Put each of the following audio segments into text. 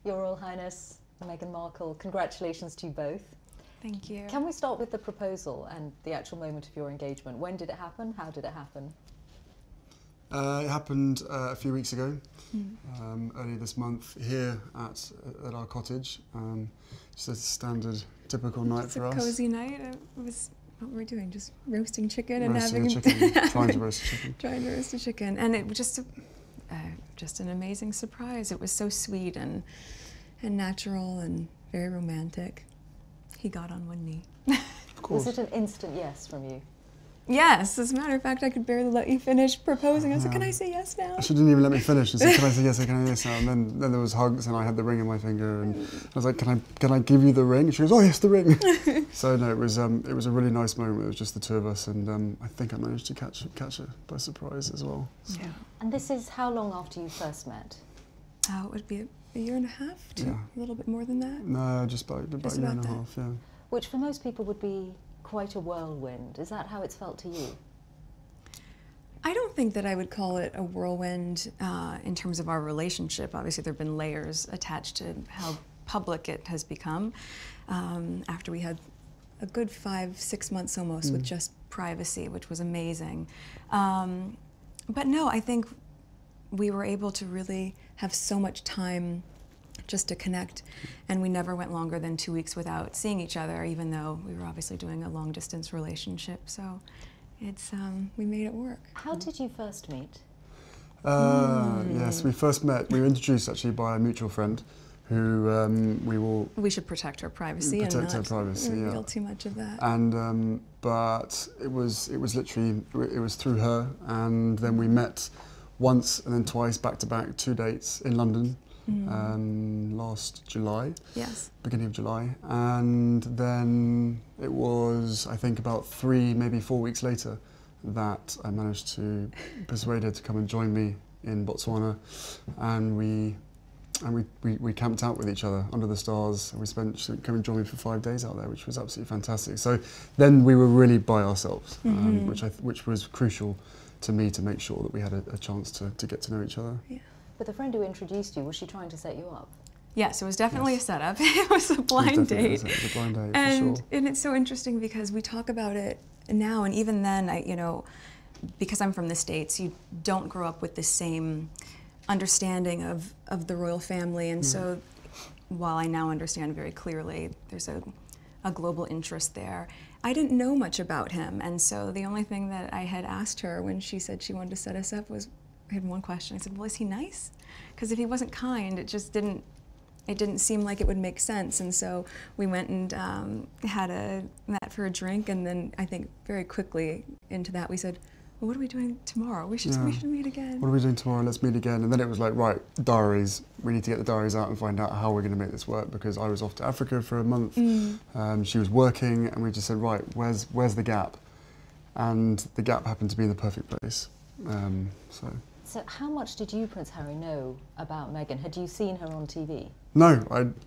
Your Royal Highness Meghan Markle, congratulations to you both. Thank you. Can we start with the proposal and the actual moment of your engagement? When did it happen? How did it happen? It happened a few weeks ago, early this month, here at our cottage. Just a standard, typical night for us. It's a cosy night. It was, what were we doing? Just roasting chicken and roasting having a chicken, trying to roast a chicken. Trying to roast a chicken, and it was just an amazing surprise. It was so sweet and natural and very romantic. He got on one knee. Of course. Was it an instant yes from you? Yes, as a matter of fact, I could barely let you finish proposing. I was like, can I say yes now? She didn't even let me finish. She said, can I say yes, can I say yes now? And then there was hugs and I had the ring in my finger and I was like, can I give you the ring? And she goes, oh yes, the ring. So no, it was a really nice moment. It was just the two of us and I think I managed to catch it by surprise as well. So. Yeah. And this is how long after you first met? It would be a year and a half, a little bit more than that. No, just about a year and a half, yeah. Which for most people would be quite a whirlwind. Is that how it's felt to you? I don't think that I would call it a whirlwind in terms of our relationship. Obviously, there have been layers attached to how public it has become after we had a good 5-6 months almost with just privacy, which was amazing. But no, I think we were able to really have so much time just to connect, and we never went longer than 2 weeks without seeing each other, even though we were obviously doing a long-distance relationship. So it's we made it work. How did you first meet? Yes, we first met. We were introduced actually by a mutual friend, who we should protect her privacy and not reveal too much of that. And but it was literally through her, and then we met once and then twice back to back, 2 dates in London. Last July, yes, beginning of July, and then it was, I think, about 3, maybe 4 weeks later that I managed to persuade her to come and join me in Botswana, and we camped out with each other under the stars, and she came and joined me for 5 days out there, which was absolutely fantastic. So then we were really by ourselves, which was crucial to me to make sure that we had a chance to get to know each other. Yeah. But the friend who introduced you, was she trying to set you up? Yes, it was definitely a setup. It was a blind date. It was a blind date, and, for sure. And it's so interesting because we talk about it now, and even then, because I'm from the States, you don't grow up with the same understanding of the royal family, and so while I now understand very clearly there's a global interest there, I didn't know much about him, and so the only thing that I had asked her when she said she wanted to set us up was, I had one question. I said, well, is he nice? Because if he wasn't kind, it just didn't seem like it would make sense. And so we went and met for a drink, and then I think very quickly into that we said, well, what are we doing tomorrow? We should meet again. What are we doing tomorrow? Let's meet again. And then it was like, right, diaries. We need to get the diaries out and find out how we're going to make this work, because I was off to Africa for a month. She was working, and we just said, right, where's the gap? And the gap happened to be in the perfect place. So how much did you, Prince Harry, know about Meghan? Had you seen her on TV? No,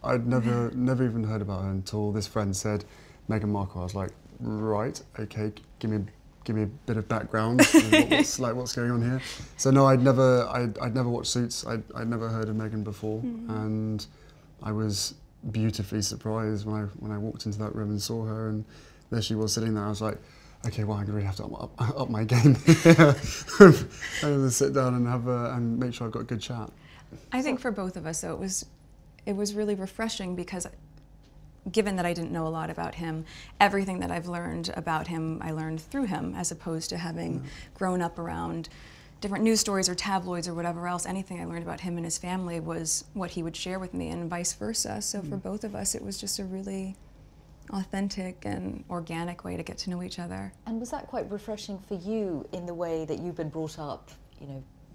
I'd never even heard about her until this friend said Meghan Markle. I was like, right, okay, give me a bit of background. what's going on here? So no, I'd never watched Suits. I'd never heard of Meghan before, and I was beautifully surprised when I walked into that room and saw her, and there she was sitting there. I was like, okay, well, I really have to up my game. I'm going to sit down and make sure I've got a good chat. I think for both of us, though, it was really refreshing because, given that I didn't know a lot about him, everything that I've learned about him, I learned through him, as opposed to having grown up around different news stories or tabloids or whatever else. Anything I learned about him and his family was what he would share with me, and vice versa. So for both of us, it was just a really authentic and organic way to get to know each other. And was that quite refreshing for you in the way that you've been brought up,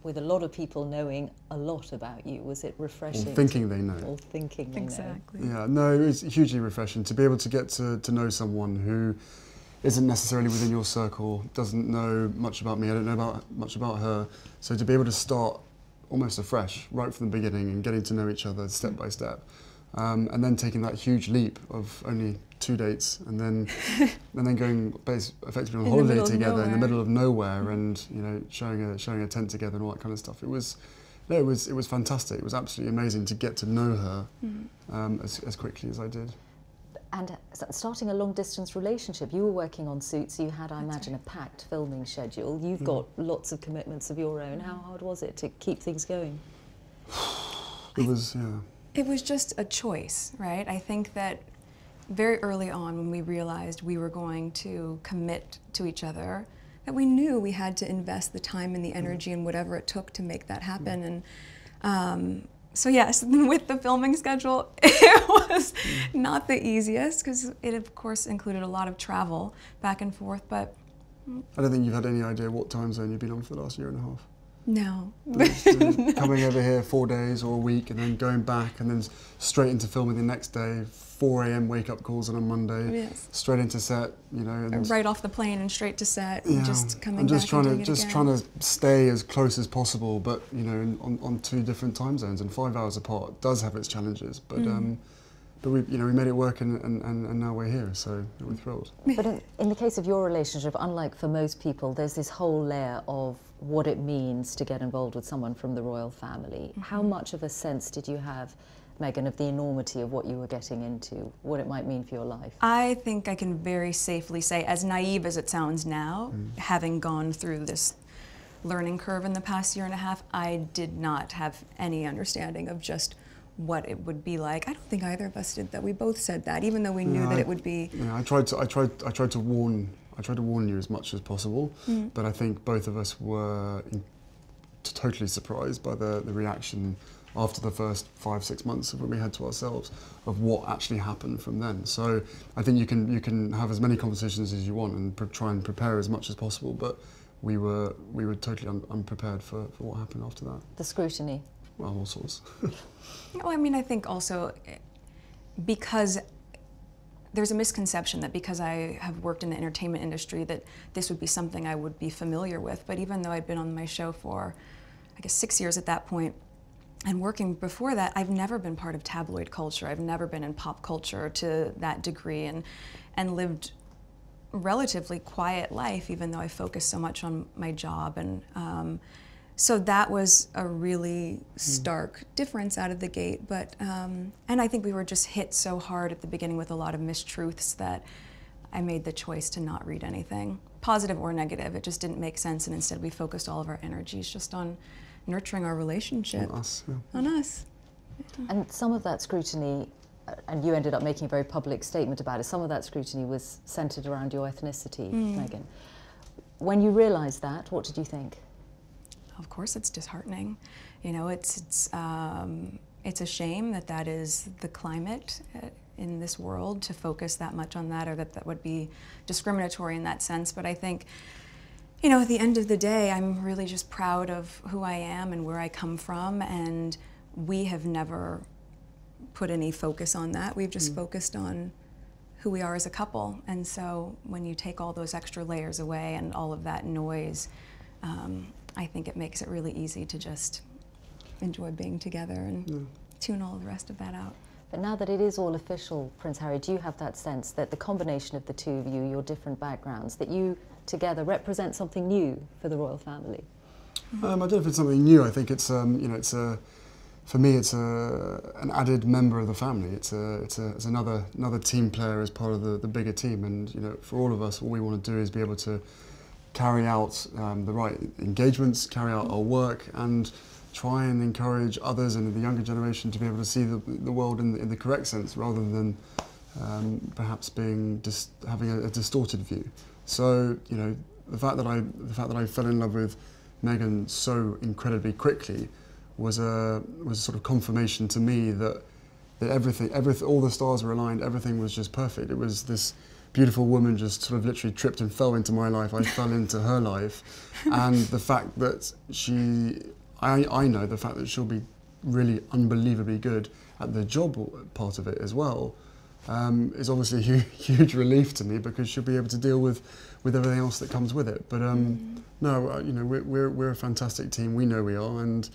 with a lot of people knowing a lot about you? Was it refreshing? Or thinking they know. Or thinking they know. Exactly. Yeah, no, it was hugely refreshing to be able to get to know someone who isn't necessarily within your circle, doesn't know much about me, I don't know much about her. So to be able to start almost afresh, right from the beginning, and getting to know each other step by step. And then taking that huge leap of only 2 dates, and then going effectively on holiday together in the middle of nowhere, and showing a tent together and all that kind of stuff. It was No, it was fantastic. It was absolutely amazing to get to know her as quickly as I did. And starting a long-distance relationship, you were working on Suits, you had, I imagine, a packed filming schedule. You've got lots of commitments of your own. How hard was it to keep things going? It was, yeah. It was just a choice, right? I think that very early on when we realized we were going to commit to each other, that we knew we had to invest the time and the energy and whatever it took to make that happen. And so yes, with the filming schedule, it was not the easiest because it of course included a lot of travel back and forth, but... I don't think you've had any idea what time zone you've been on for the last year and a half. No. Coming over here 4 days or a week and then going back and then straight into filming the next day, 4 a.m. wake-up calls on a Monday, yes. Straight into set, you know. And right off the plane and straight to set, yeah, and just coming I'm just back trying and to doing it trying again. to stay as close as possible, but you know, on 2 different time zones and 5 hours apart does have its challenges. But we made it work and now we're here, so we're thrilled. But in the case of your relationship, unlike for most people, there's this whole layer of what it means to get involved with someone from the royal family. How much of a sense did you have, Meghan, of the enormity of what you were getting into, what it might mean for your life? I think I can very safely say, as naive as it sounds now, having gone through this learning curve in the past year and a half, I did not have any understanding of just what it would be like. I don't think either of us did that. We both said that, even though we knew that it would be. Yeah, I tried to warn you as much as possible, but I think both of us were totally surprised by the reaction after the first 5-6 months of what we had to ourselves of what actually happened from then. So I think you can have as many conversations as you want and try and prepare as much as possible, but we were totally unprepared for what happened after that. The scrutiny. Well, all sorts. Well, I mean, I think also because there's a misconception that because I have worked in the entertainment industry that this would be something I would be familiar with. But even though I'd been on my show for, I guess, 6 years at that point, and working before that, I've never been part of tabloid culture. I've never been in pop culture to that degree, and lived relatively quiet life, even though I focused so much on my job. And so that was a really stark difference out of the gate. But and I think we were just hit so hard at the beginning with a lot of mistruths that I made the choice to not read anything, positive or negative. It just didn't make sense, and instead we focused all of our energies just on nurturing our relationship. On us, yeah. On us. And some of that scrutiny, and you ended up making a very public statement about it, some of that scrutiny was centred around your ethnicity, Meghan. When you realised that, what did you think? Of course it's disheartening. You know, it's a shame that that is the climate in this world, to focus that much on that, or that would be discriminatory in that sense. But I think, you know, at the end of the day, I'm really just proud of who I am and where I come from, and we have never put any focus on that. We've just focused on who we are as a couple. And so when you take all those extra layers away and all of that noise, I think it makes it really easy to just enjoy being together and tune all the rest of that out. But now that it is all official, Prince Harry, do you have that sense that the combination of the two of you, your different backgrounds, that you together represent something new for the royal family? I don't know if it's something new. I think it's, you know, it's for me, it's an added member of the family. It's another team player as part of the bigger team. And you know, for all of us, all we want to do is be able to carry out the right engagements, carry out our work, and try and encourage others and the younger generation to be able to see the world in the correct sense, rather than perhaps having a distorted view. So you know, the fact that I fell in love with Meghan so incredibly quickly was a sort of confirmation to me that everything, all the stars were aligned, everything was just perfect. It was this beautiful woman just sort of literally tripped and fell into my life. I fell into her life, and the fact that I know the fact that she'll be really unbelievably good at the job part of it as well, is obviously a huge relief to me, because she'll be able to deal with everything else that comes with it. But no, you know, we're a fantastic team. We know we are, and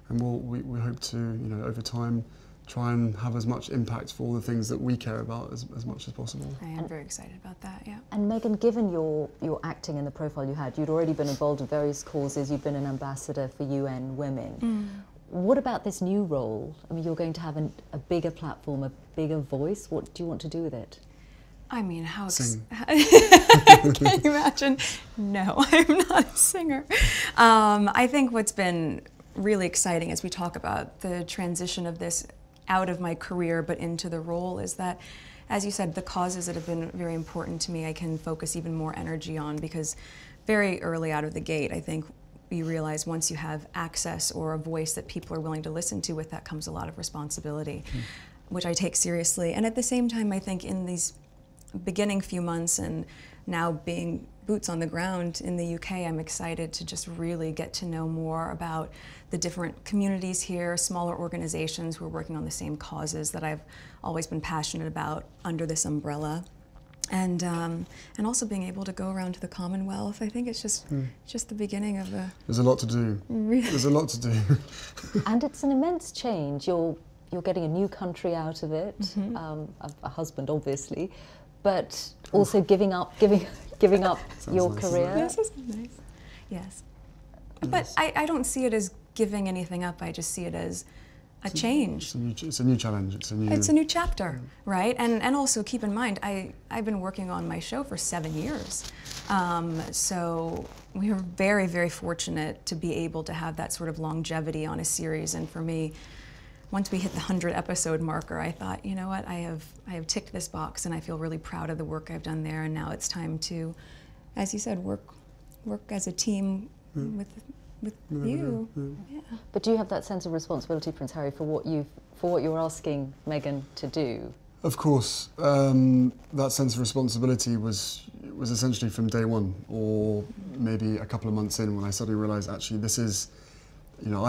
we hope to, you know, over time, try and have as much impact for all the things that we care about as much as possible. I am very excited about that, yeah. And Meghan, given your acting and the profile you had, you'd already been involved in various causes, you'd been an ambassador for UN Women. What about this new role? I mean, you're going to have a bigger platform, a bigger voice. What do you want to do with it? I mean, how... Sing. Can you imagine? No, I'm not a singer. I think what's been really exciting as we talk about the transition of this out of my career but into the role is that, as you said, the causes that have been very important to me I can focus even more energy on, because very early out of the gate, I think you realize once you have access or a voice that people are willing to listen to, with that comes a lot of responsibility, which I take seriously. And at the same time, I think in these beginning few months and now being boots on the ground in the UK, I'm excited to just really get to know more about the different communities here, smaller organizations who are working on the same causes that I've always been passionate about under this umbrella. And also being able to go around to the Commonwealth. I think it's just the beginning of a... There's a lot to do. There's a lot to do. And it's an immense change. You're getting a new country out of it, a husband obviously, but also giving up your nice, career. Yes, this is nice. Yes. But I don't see it as giving anything up. I just see it as a change. It's a new challenge. It's a new chapter, right? And also keep in mind, I've been working on my show for 7 years. So we were very, very fortunate to be able to have that sort of longevity on a series. And for me, once we hit the 100-episode marker, I thought, you know what, I have ticked this box, and I feel really proud of the work I've done there. And now it's time to, as you said, work as a team with you. Yeah. But do you have that sense of responsibility, Prince Harry, for what you're asking Meghan to do? Of course, that sense of responsibility was essentially from day one, or maybe a couple of months in, when I suddenly realised, actually, this is, you know,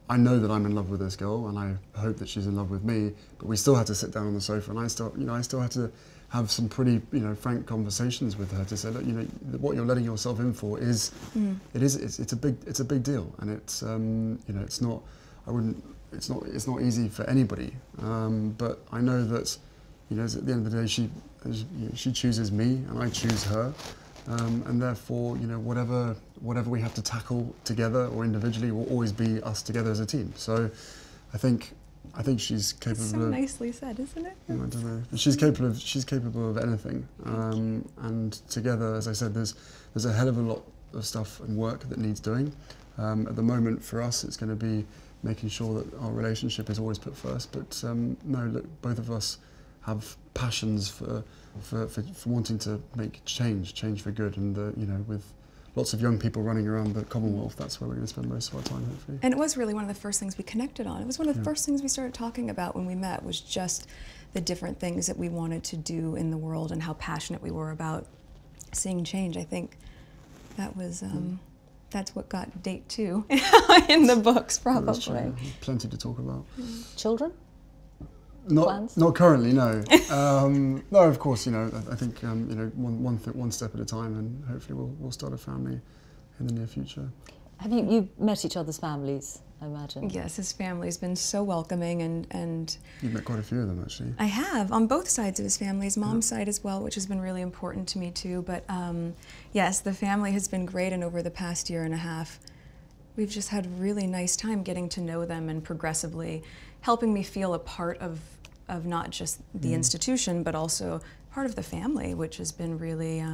I know that I'm in love with this girl, and I hope that she's in love with me. But we still had to sit down on the sofa, and I still had to have some pretty, frank conversations with her to say, look, what you're letting yourself in for is, it's a big deal, and it's, it's not easy for anybody. But I know that, at the end of the day, she chooses me, and I choose her. And therefore, whatever we have to tackle together or individually will always be us together as a team. So, I think she's capable. That's so of, nicely said, isn't it? I don't know. She's capable of anything. And together, as I said, there's a hell of a lot of stuff and work that needs doing. At the moment, for us, it's going to be making sure that our relationship is always put first. But no, look, both of us have passions for wanting to make change for good, and with lots of young people running around the Commonwealth, that's where we're going to spend most of our time, hopefully. And it was really one of the first things we connected on. It was one of the first things we started talking about when we met, was just the different things that we wanted to do in the world and how passionate we were about seeing change. I think that was that's what got date 2 in the books, probably. Plenty to talk about. Children? Not currently, no. No, of course, I think one step at a time, and hopefully we'll start a family in the near future. Have you met each other's families, I imagine? Yes, his family's been so welcoming, and You've met quite a few of them, actually. I have, on both sides of his family, his mom's side as well, which has been really important to me too. But yes, the family has been great, and over the past year and a half, we've just had a really nice time getting to know them and progressively helping me feel a part of not just the institution, but also part of the family, which has been really,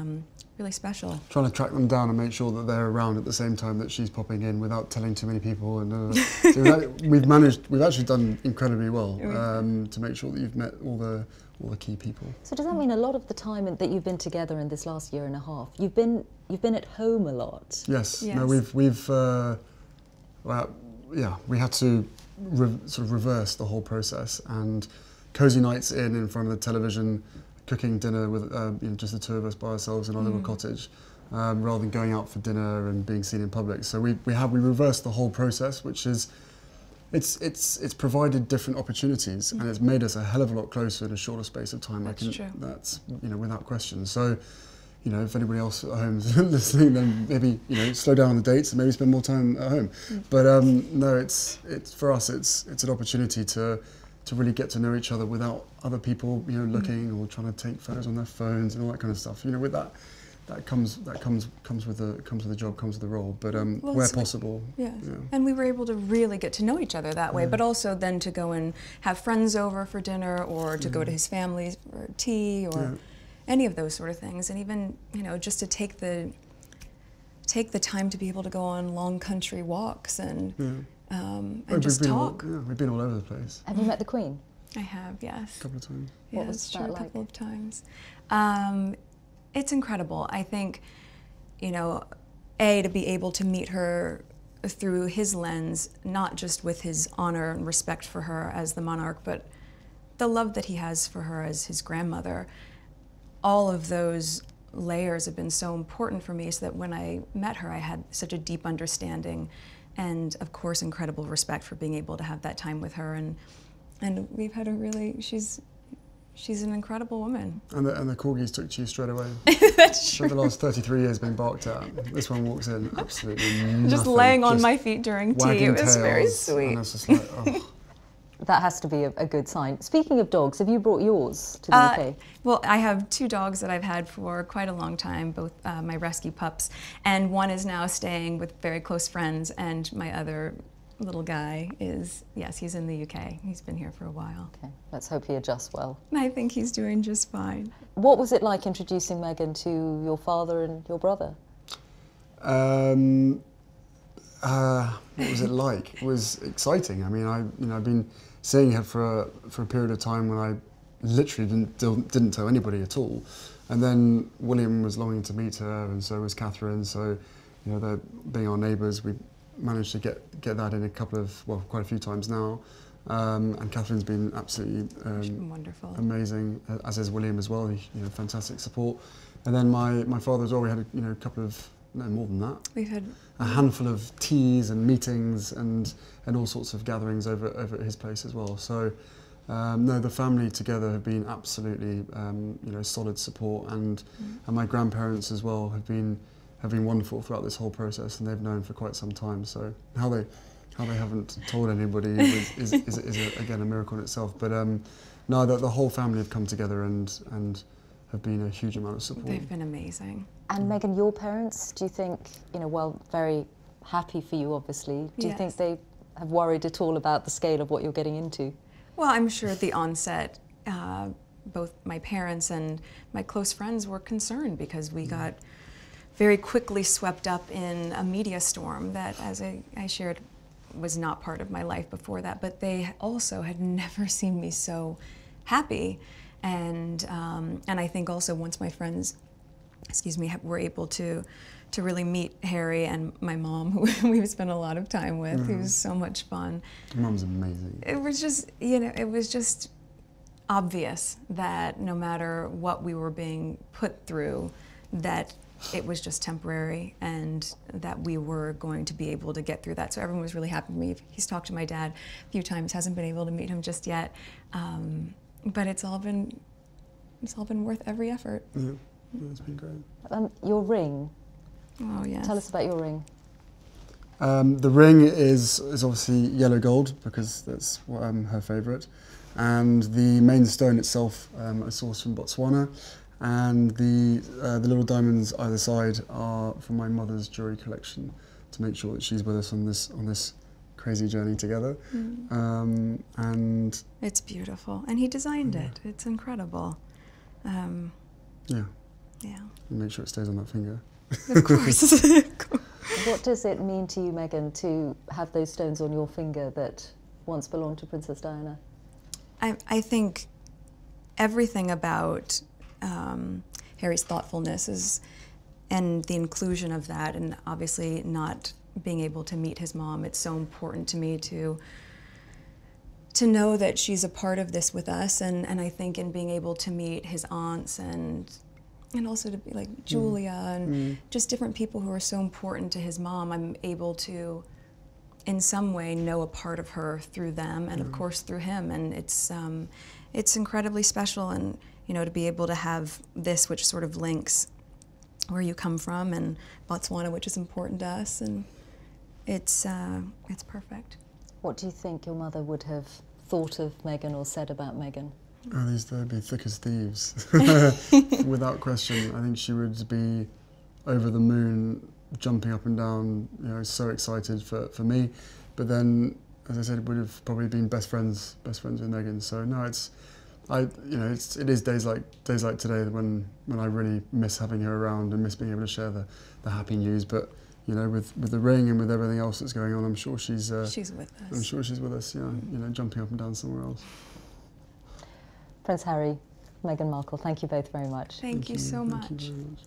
really special. Trying to track them down and make sure that they're around at the same time that she's popping in without telling too many people. And so we've actually done incredibly well to make sure that you've met all the key people. So does that mean a lot of the time that you've been together in this last year and a half, you've been at home a lot? Yes. No, we had to sort of reverse the whole process, and cosy nights in front of the television, cooking dinner with just the two of us by ourselves in our little cottage, rather than going out for dinner and being seen in public. So we reversed the whole process, which is it's provided different opportunities, and it's made us a hell of a lot closer in a shorter space of time. That's true. That's without question. So if anybody else at home is listening, then maybe slow down on the dates and maybe spend more time at home. But no, it's for us. It's an opportunity to really get to know each other without other people looking or trying to take photos on their phones and all that kind of stuff. With that comes with the job, comes with the role. But well, where possible, yes. Yeah. And we were able to really get to know each other that way. But also then to go and have friends over for dinner, or to go to his family for tea, or any of those sort of things. And even, you know, just to take the time to be able to go on long country walks and just talk. We've been all over the place. Have you met the Queen? I have, yes. A couple of times. What was that like? A couple of times. It's incredible. I think, you know, to be able to meet her through his lens, not just with his honor and respect for her as the monarch, but the love that he has for her as his grandmother. All of those layers have been so important for me, so that when I met her, I had such a deep understanding, and of course incredible respect for being able to have that time with her. And we've had a really, she's an incredible woman. And the corgis took to you straight away. That's true. For the last 33 years been barked at. This one walks in absolutely nothing. Just laying on my feet during tea. It was very sweet. And it's just like, oh. That has to be a good sign. Speaking of dogs, have you brought yours to the UK? Well, I have 2 dogs that I've had for quite a long time, both my rescue pups, and one is now staying with very close friends, and my other little guy is, yes, he's in the UK. He's been here for a while. Okay, let's hope he adjusts well. I think he's doing just fine. What was it like introducing Meghan to your father and your brother? What was it like? It was exciting. I mean, I've been seeing her for a period of time when I literally didn't tell anybody at all, and then William was longing to meet her, and so was Catherine. So, you know, they're being our neighbours, we managed to get that in quite a few times now, and Catherine's been absolutely wonderful, amazing, as is William as well. Fantastic support, and then my father as well. We had a couple of, no, more than that. We've had a handful of teas and meetings and all sorts of gatherings over at his place as well. So no, the family together have been absolutely solid support, and my grandparents as well have been wonderful throughout this whole process, and they've known for quite some time. So how they haven't told anybody is again a miracle in itself. But no, the whole family have come together and have been a huge amount of support. They've been amazing. And Meghan, your parents, do you think, while very happy for you obviously, do you think they have worried at all about the scale of what you're getting into? Well, I'm sure at the onset, both my parents and my close friends were concerned, because we got very quickly swept up in a media storm that, as I shared, was not part of my life before that, but they also had never seen me so happy. And I think also once my friends, were able to really meet Harry and my mom, who we've spent a lot of time with, who was so much fun. Your mom's amazing. It was just, it was just obvious that no matter what we were being put through, that it was just temporary, and that we were going to be able to get through that. So everyone was really happy with me. He's talked to my dad a few times, hasn't been able to meet him just yet, but it's all been worth every effort. Yeah, it's been great. Your ring. Oh yes. Tell us about your ring. The ring is obviously yellow gold, because that's what, her favourite, and the main stone itself I sourced from Botswana. And the little diamonds either side are from my mother's jewellery collection, to make sure that she's with us on this crazy journey together. And it's beautiful, and he designed it. It's incredible. Yeah. Yeah. And make sure it stays on that finger. Of course. What does it mean to you, Meghan, to have those stones on your finger that once belonged to Princess Diana? I think everything about Harry's thoughtfulness and the inclusion of that, and obviously not being able to meet his mom, it's so important to me to know that she's a part of this with us, and I think in being able to meet his aunts and also to be like Julia and just different people who are so important to his mom, I'm able to in some way know a part of her through them, and of course through him, and it's incredibly special. And to be able to have this, which sort of links where you come from, and Botswana, which is important to us, and it's perfect. What do you think your mother would have thought of Meghan or said about Meghan? Oh, they'd be thick as thieves, without question. I think she would be over the moon, jumping up and down, you know, so excited for me. But then, as I said, would have probably been best friends with Meghan. So no, it is days like today when I really miss having her around and miss being able to share the happy news. But you know, with the ring and with everything else that's going on, I'm sure she's with us. I'm sure she's with us. Yeah, you know, jumping up and down somewhere else. Prince Harry, Meghan Markle, thank you both very much. Thank you so much. Thank you very much.